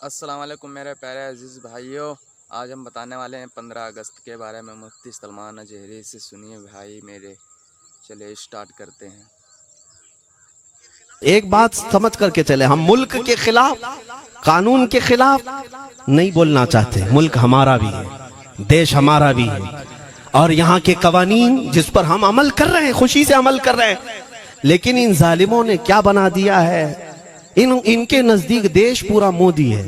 अस्सलाम वालेकुम मेरे प्यारे अजीज़ भाइयों। आज हम बताने वाले हैं 15 अगस्त के बारे में। मुफ्ती सलमान अजहरी से सुनिए भाई मेरे। चलिए स्टार्ट करते हैं। एक बात समझ करके चले, हम मुल्क के खिलाफ, कानून के खिलाफ नहीं बोलना चाहते। मुल्क हमारा भी है, देश हमारा भी है, और यहाँ के कवानीन जिस पर हम अमल कर रहे हैं, खुशी से अमल कर रहे हैं। लेकिन इन जालिमों ने क्या बना दिया है, इनके नजदीक देश पूरा मोदी है।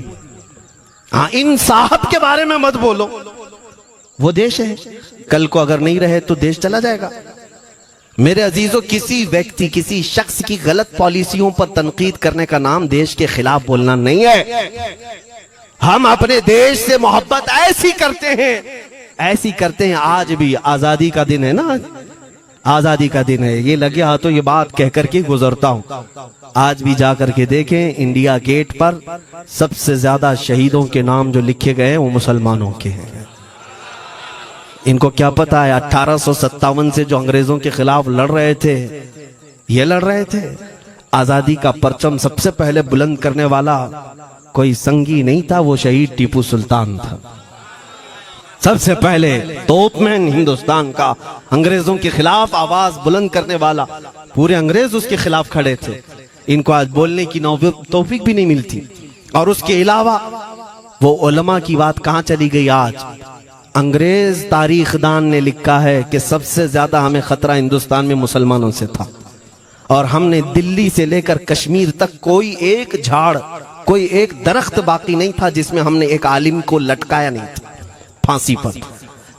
हाँ, इन साहब के बारे में मत बोलो, वो देश है, कल को अगर नहीं रहे तो देश चला जाएगा। मेरे अजीजों, किसी व्यक्ति, किसी शख्स की गलत पॉलिसियों पर तनकीद करने का नाम देश के खिलाफ बोलना नहीं है। हम अपने देश से मोहब्बत ऐसी करते हैं, आज भी आजादी का दिन है ना, आजादी का दिन है। ये लगे हाथों ये बात कह करके गुजरता हूं। आज भी जाकर के देखें, इंडिया गेट पर सबसे ज्यादा शहीदों के नाम जो लिखे गए हैं वो मुसलमानों के हैं। इनको क्या पता है 1857 से जो अंग्रेजों के खिलाफ लड़ रहे थे, ये लड़ रहे थे। आजादी का परचम सबसे पहले बुलंद करने वाला कोई संगी नहीं था, वो शहीद टीपू सुल्तान था। सबसे पहले तोपमैन हिंदुस्तान का, अंग्रेजों के खिलाफ आवाज बुलंद करने वाला, पूरे अंग्रेज उसके खिलाफ खड़े थे। इनको आज बोलने की तौफीक भी नहीं मिलती। और उसके अलावा वो उलमा की बात कहां चली गई आज। अंग्रेज तारीखदान ने लिखा है कि सबसे ज्यादा हमें खतरा हिंदुस्तान में मुसलमानों से था, और हमने दिल्ली से लेकर कश्मीर तक कोई एक झाड़, कोई एक दरख्त बाकी नहीं था जिसमें हमने एक आलिम को लटकाया नहीं था फांसी पर।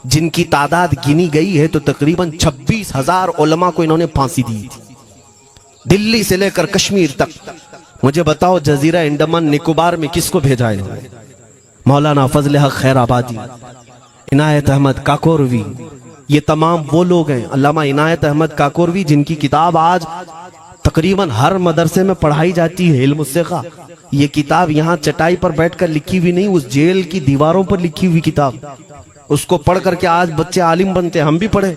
जिनकी तादाद गिनी गई है तो तकरीबन 26,000 उलमा को इन्होंने फांसी दी थी, दिल्ली से लेकर कश्मीर तक। मुझे बताओ, जजीरा अंडमान निकोबार में किसको भेजा है? मौलाना फजल हक खैराबादी, इनायत अहमद काकोरवी, ये तमाम वो लोग हैं। अल्लामा इनायत अहमद काकोरवी, जिनकी किताब आज तकरीबन हर मदरसे में पढ़ाई जाती है, इल्म उस्सिक़ा। ये किताब यहाँ चटाई पर बैठकर लिखी हुई नहीं, उस जेल की दीवारों पर लिखी हुई किताब। उसको पढ़ करके आज बच्चे आलिम बनते, हम भी पढ़े।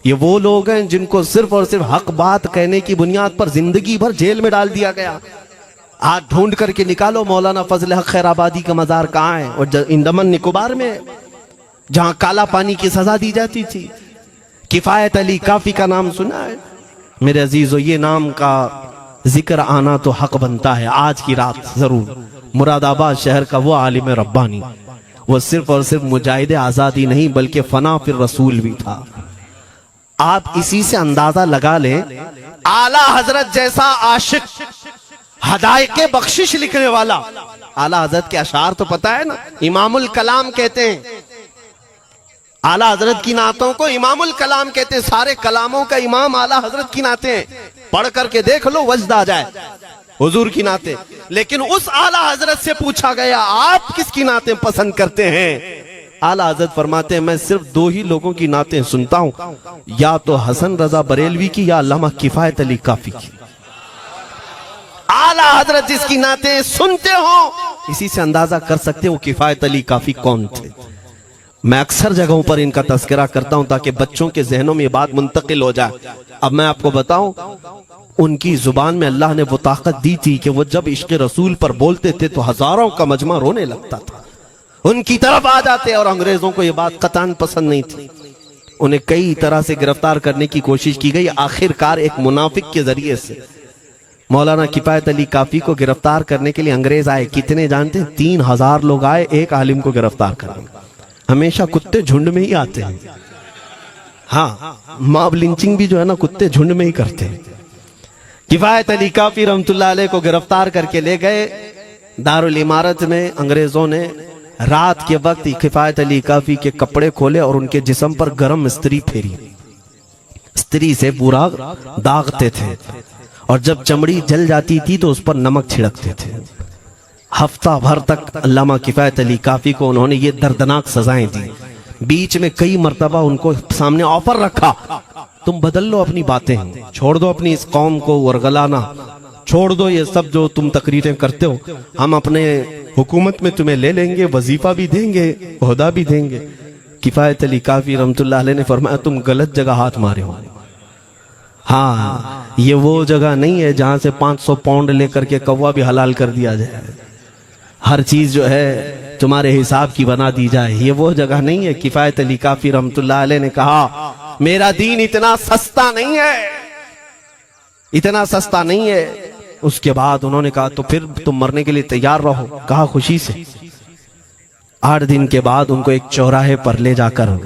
ये वो लोग हैं जिनको सिर्फ और सिर्फ हक बात कहने की बुनियाद पर जिंदगी भर जेल में डाल दिया गया। आज ढूंढ करके निकालो मौलाना फजल हक खैराबादी का मजार कहाँ है, और अंडमान निकोबार में, जहां काला पानी की सजा दी जाती थी। किफायत अली काफी का नाम सुना है मेरे अजीजों? ये नाम का जिक्र आना तो हक बनता है आज की रात जरूर। मुरादाबाद शहर का वो आलिम रब्बानी, वो सिर्फ और सिर्फ मुजाहिद आजादी नहीं बल्कि फना फिर रसूल भी था। आप इसी से अंदाजा लगा लें, आला हजरत जैसा आशिक, हदायके बख्शिश लिखने वाला। आला हजरत के अशार तो पता है ना, इमामुल कलाम कहते हैं। आला हजरत की नातों को इमामुल कलाम कहते हैं। सारे कलामों का इमाम आला हजरत की नाते हैं। पढ़ करके देख लो, वजद आ जाए हुजूर की नाते। लेकिन उस आला हजरत से पूछा गया, आप किसकी नाते पसंद करते हैं? आला हजरत फरमाते हैं, मैं सिर्फ दो ही लोगों की नाते सुनता हूं, या तो हसन रजा बरेलवी की या अल्लामा किफायत अली काफी की। आला हजरत जिसकी नाते सुनते हो, इसी से अंदाजा कर सकते हो किफायत अली काफी कौन थे। मैं अक्सर जगहों पर इनका तस्करा करता हूं ताकि बच्चों के जहनों में ये बात मुंतकिल हो जाए। अब मैं आपको बताऊं, उनकी जुबान में अल्लाह ने वो ताकत दी थी कि वो जब इश्क़ रसूल पर बोलते थे तो हजारों का मजमा रोने लगता था, उनकी तरफ आ जाते। और अंग्रेजों को ये बात कतई पसंद नहीं थी। उन्हें कई तरह से गिरफ्तार करने की कोशिश की गई। आखिरकार एक मुनाफिक के जरिए से मौलाना किफायत अली काफी को गिरफ्तार करने के लिए अंग्रेज आए। कितने जानते हैं? 3,000 लोग आए एक आलिम को गिरफ्तार करने। हमेशा कुत्ते झुंड में ही आते हैं। हाँ, मॉब लिंचिंग भी जो है ना, कुत्ते झुंड में ही करते हैं। किफायत अली काफी रहमतुल्लाह अलैह को गिरफ्तार करके ले गए दारुल इमारत में। अंग्रेजों ने रात के वक्त किफायत अली काफी के कपड़े खोले और उनके जिस्म पर गर्म इस्त्री फेरी। इस्त्री से पूरा दागते थे, और जब चमड़ी जल जाती थी तो उस पर नमक छिड़कते थे। हफ्ता भर तक अल्लामा किफायत अली काफी को उन्होंने ये दर्दनाक सजाएं दी। बीच में कई मर्तबा उनको सामने ऑफर रखा, तुम बदल लो अपनी बातें, छोड़ दो अपनी इस कौम को वरगलाना, छोड़ दो ये सब जो तुम तकरीरें करते हो, हम अपने हुकूमत में तुम्हें ले लेंगे, वजीफा भी देंगे, ओहदा भी देंगे। किफायत अली काफी रहमतुल्लाह अलैह ने फरमाया, तुम गलत जगह हाथ मारे हो। हाँ, ये वो जगह नहीं है जहां से 500 पाउंड लेकर के कौवा भी हलाल कर दिया जाए। हर चीज जो है तुम्हारे हिसाब की बना दी जाए, ये वो जगह नहीं है। किफायत अली काफी रहमतुल्लाह अलैह ने कहा मेरा दीन इतना सस्ता नहीं है, इतना सस्ता नहीं है। उसके बाद उन्होंने कहा तो फिर तुम मरने के लिए तैयार रहो। कहा खुशी से। 8 दिन के बाद उनको एक चौराहे पर ले जाकर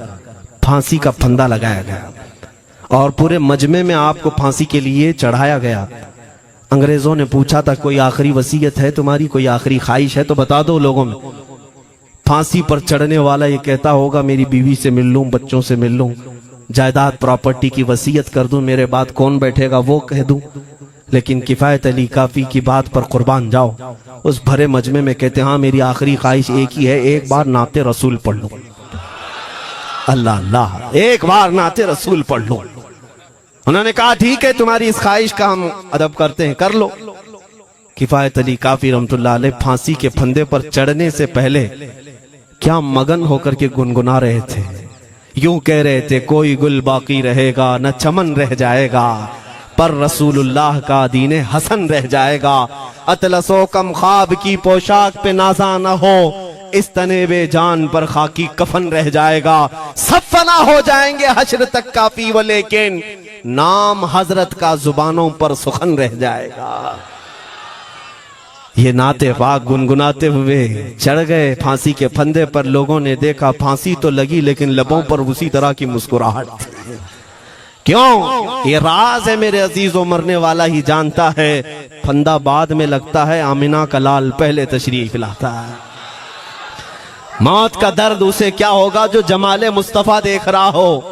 फांसी का फंदा लगाया गया और पूरे मजमे में आपको फांसी के लिए चढ़ाया गया। अंग्रेजों ने पूछा था कोई आखिरी वसीयत है तुम्हारी, कोई आखिरी ख्वाहिश है तो बता दो लोगों में। फांसी पर चढ़ने वाला ये कहता होगा मेरी बीवी से मिल लूं, बच्चों से मिल लूं, जायदाद प्रॉपर्टी की वसीयत कर दूं, मेरे बाद कौन बैठेगा वो कह दूं। लेकिन किफायत अली काफी की बात पर कुर्बान जाओ। उस भरे मजमे में कहते हाँ मेरी आखिरी ख्वाहिश एक ही है, एक बार नाते रसूल पढ़ लो। अल्लाह अल्लाह, एक बार नाते रसूल पढ़ लो। उन्होंने कहा ठीक है तुम्हारी इस ख्वाहिश का हम अदब करते हैं, कर लो। किफायत अली काफी रहमतुल्लाह अलैह फांसी के फंदे पर चढ़ने से पहले क्या मगन होकर के गुनगुना रहे थे, यूं कह रहे थे कोई गुल बाकी रहेगा न चमन रह जाएगा, पर रसूलुल्लाह का दीने हसन रह जाएगा। अतलसो कम ख्वाब की पोशाक पे नाजा न हो, इस तने बे जान पर खाकी कफन रह जाएगा। सब फना हो जाएंगे हश्र तक काफी वो, लेकिन नाम हजरत का जुबानों पर सुखन रह जाएगा। ये नाते पाक गुनगुनाते हुए चढ़ गए फांसी के फंदे पर। लोगों ने देखा फांसी तो लगी लेकिन लबों पर उसी तरह की मुस्कुराहट थी। क्यों? ये राज है मेरे अजीजों, मरने वाला ही जानता है। फंदा बाद में लगता है, आमिना का लाल पहले तशरीफ लाता है। मौत का दर्द उसे क्या होगा जो जमाले मुस्तफा देख रहा हो,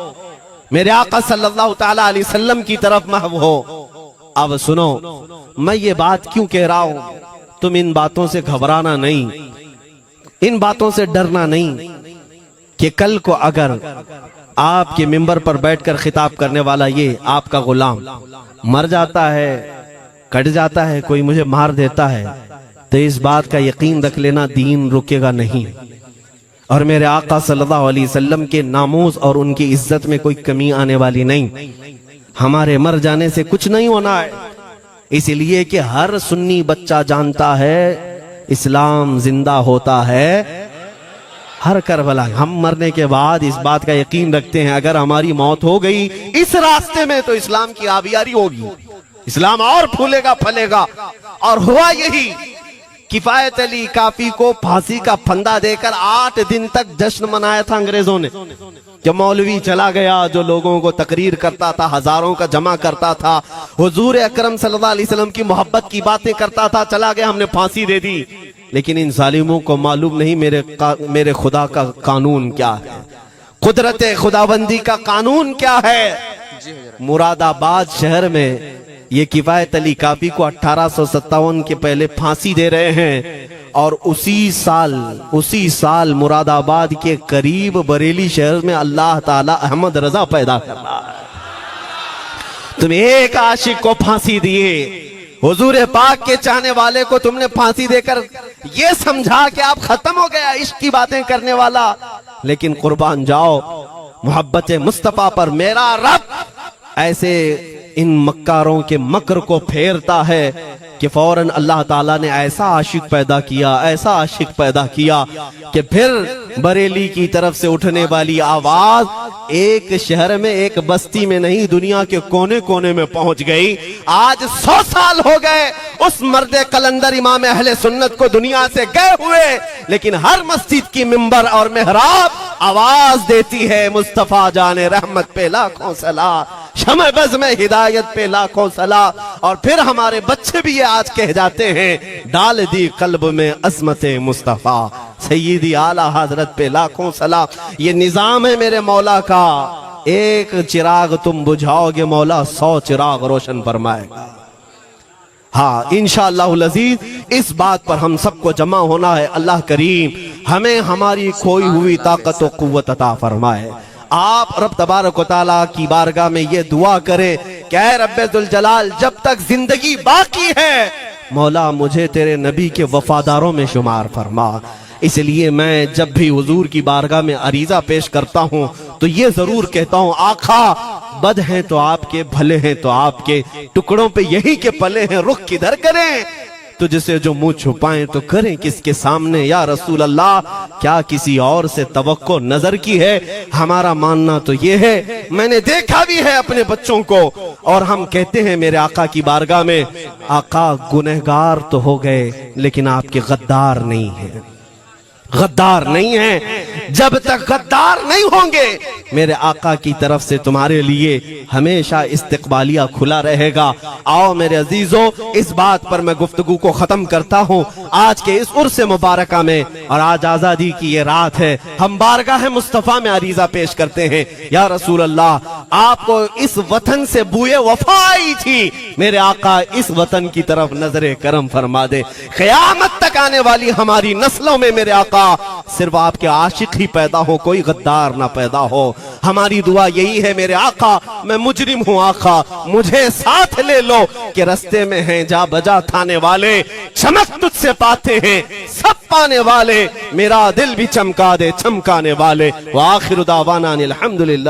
मेरे आका सल्लल्लाहु ताला अलैहि वसल्लम की तरफ महव हो। अब सुनो, मैं ये बात क्यों कह रहा हूं, तुम इन बातों से घबराना नहीं, इन बातों से डरना नहीं कि कल को अगर आपके मिंबर पर बैठकर खिताब करने वाला ये आपका गुलाम मर जाता है, कट जाता है, कोई मुझे मार देता है, तो इस बात का यकीन रख लेना दीन रुकेगा नहीं। और मेरे आका सल्लल्लाहु अलैहि वसल्लम के नामूस और उनकी इज्जत में कोई कमी आने वाली नहीं। हमारे मर जाने से कुछ नहीं होना है, इसलिए कि हर सुन्नी बच्चा जानता है इस्लाम जिंदा होता है हर करबला। हम मरने के बाद इस बात का यकीन रखते हैं अगर हमारी मौत हो गई इस रास्ते में तो इस्लाम की आबियारी होगी, इस्लाम और फूलेगा फलेगा। और हुआ यही। किफायत अली काफी को फांसी का फंदा देकर 8 दिन तक जश्न मनाया था अंग्रेजों ने। जब मौलवी चला गया जो लोगों को तकरीर करता था, हजारों का जमा करता था, हुजूर अकरम सल्लल्लाहु अलैहि वसल्लम की मोहब्बत की बातें करता था, चला गया, हमने फांसी दे दी। लेकिन इन जालिमों को मालूम नहीं मेरे खुदा का कानून क्या है, कुदरत खुदाबंदी का कानून क्या है। मुरादाबाद शहर में ये किफायत अली काफी को 1857 के पहले फांसी दे रहे हैं और उसी साल मुरादाबाद के करीब बरेली शहर में अल्लाह ताला अहमद रजा पैदा कर रहा है। तुम एक आशिक को फांसी दिए, हुजूर पाक के चाहने वाले को तुमने फांसी देकर ये समझा कि आप खत्म हो गया इश्क की बातें करने वाला। लेकिन कुर्बान जाओ मोहब्बत मुस्तफा पर, मेरा रब ऐसे इन मक्कारों के मकर को फेरता है कि फौरन अल्लाह ताला ने ऐसा आशिक पैदा किया, ऐसा आशिक पैदा किया कि फिर बरेली की तरफ से उठने वाली आवाज एक शहर में, एक बस्ती में नहीं, दुनिया के कोने कोने में पहुंच गई। आज 100 साल हो गए उस मर्दे कलंदर इमाम अहले सुन्नत को दुनिया से गए हुए, लेकिन हर मस्जिद की मिंबर और मेहराब आवाज देती है मुस्तफा जाने रहमत पे लाखों सला, शमे बज़ में हिदायत पे लाखों सला। और फिर हमारे बच्चे भी ये आज कह जाते हैं डाल दी कल्ब में अज़मत मुस्तफा, सैयदी आला हजरत पे लाखों सला। ये निजाम है मेरे मौला का, एक चिराग तुम बुझाओगे मौला 100 चिराग रोशन फरमाएगा। हाँ इंशाअल्लाहुल अज़ीज, इस बात पर हम सबको जमा होना है। अल्लाह करीम हमें हमारी खोई हुई ताकत व कुव्वत अता फरमाए। आप रब तबारक व तआला की बारगाह में ये दुआ करें कि ऐ रब्बे जुल जलाल, जब तक जिंदगी बाकी है मौला मुझे तेरे नबी के वफादारों में शुमार फरमा। इसलिए मैं जब भी हुजूर की बारगाह में अरीजा पेश करता हूँ तो ये जरूर कहता हूँ, आका बद हैं तो आपके, भले हैं तो आपके, टुकड़ों पे यही के पले हैं, रुख किधर करें। तुझसे जो मुंह छुपाएं तो करें किसके सामने। या रसूल अल्लाह, क्या किसी और से तवक्को नजर की है? हमारा मानना तो ये है, मैंने देखा भी है अपने बच्चों को, और हम कहते हैं मेरे आका की बारगाह में, आका गुनहगार तो हो गए लेकिन आपके गद्दार नहीं है, गद्दार नहीं है। जब तक गद्दार नहीं होंगे मेरे आका की तरफ से तुम्हारे लिए हमेशा इस्तकबालिया खुला रहेगा। आओ मेरे अजीजों, इस बात पर मैं गुफ्तगू को खत्म करता हूँ आज के इस उर्स मुबारका में। और आज आजादी की ये रात है, हम बारगाह मुस्तफा में अरीजा पेश करते हैं। या रसूल अल्लाह, आपको इस वतन से बूए वफा आई थी, मेरे आका इस वतन की तरफ नजरे करम फरमा दे। क़यामत तक आने वाली हमारी नस्लों में मेरे आका सिर्फ आपके आशिक ही पैदा हो, कोई गद्दार ना पैदा हो। हमारी दुआ यही है मेरे आका, मैं मुजरिम हूँ आका, मुझे साथ ले लो कि रस्ते में हैं जा बजा थाने वाले, चमक तुझसे पाते हैं सब पाने वाले, मेरा दिल भी चमका दे चमकाने वाले। व आखिर दावाना अनिल हम्दुलिल्लाह।